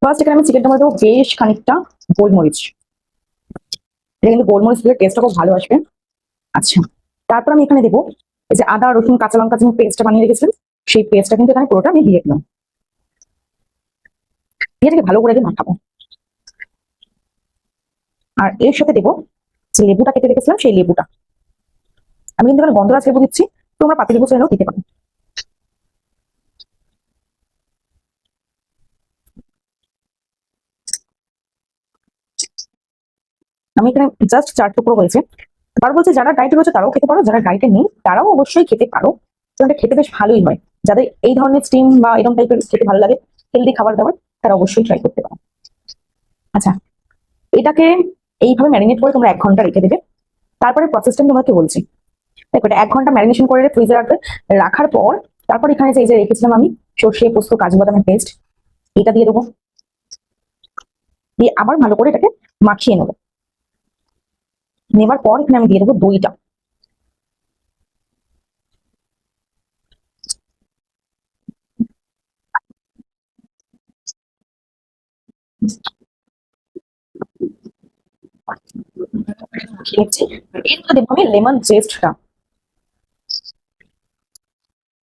First এখানে আমি চিকেনটা মধ্যে দেবো বেশ খানিকটা গোলমরিচ। এটা কিন্তু গোলমরিচ দিলে টেস্টটা খুব ভালো আসবে। আচ্ছা, তারপর আমি এখানে দেবো এই যে আদা রসুন কাঁচা লঙ্কা যে পেস্টটা বানিয়ে রেখেছিলাম, সেই পেস্টটা কিন্তু এখানে পুরোটা আমি দিয়ে দিলাম। দিয়ে এটাকে ভালো করে দিয়ে মাখাবো। আর এর সাথে দেবো যে লেবুটা কেটে রেখেছিলাম, সেই লেবুটা আমি কিন্তু এখানে গন্ধরাজ লেবু দিচ্ছি, তোমরা পাতিলেবু চাইলেও দিতে পারো। আমি এখানে জাস্ট 4 টুকরো হয়েছে। এবার বলছে যারা ডায়েটে রয়েছে তারাও খেতে পারো, যারা ডায়েটে নেই তারাও অবশ্যই খেতে পারো, কারণ এটা খেতে বেশ ভালোই হয়। যাদের এই ধরনের স্টিম বা এরকম টাইপের খেতে ভালো লাগে, হেলদি খাবার দাবার, তারা অবশ্যই ট্রাই করতে পারো। আচ্ছা, এটাকে এইভাবে ম্যারিনেট করে তোমরা 1 ঘন্টা রেখে দেবে। তারপরে প্রসেসটা আমি তোমাকে বলছি। দেখো, এটা 1 ঘন্টা ম্যারিনেশন করে ফ্রিজে রাখবে। রাখার পর তারপর এখানে যে এই যে রেখেছিলাম আমি সর্ষে পোস্ত কাজু বাদামের পেস্ট, এটা দিয়ে দেবো। দিয়ে আবার ভালো করে এটাকে মাখিয়ে নেবো। নেবার পর এখানে আমি দিয়ে দেবো দইটা। মাখিয়ে নিচ্ছি। এর মধ্যে দেবো আমি লেমন জেস্টটা।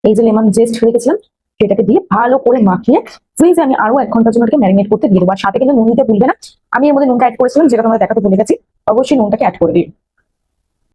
এই যে লেমন জেস্ট রেখেছিলাম সেটাকে দিয়ে ভালো করে মাখিয়ে ফ্রিজে আমি আরো 1 ঘন্টার জন্য এটাকে ম্যারিনেট করতে দিয়ে দেবো। আর সাথে কিন্তু নুন দিতে ভুলবে না। আমি এর মধ্যে নুনটা অ্যাড করেছিলাম, যেটা তোমাদের দেখাতে ভুলে গেছি। অবশ্যই নুনটাকে অ্যাড করে দিই।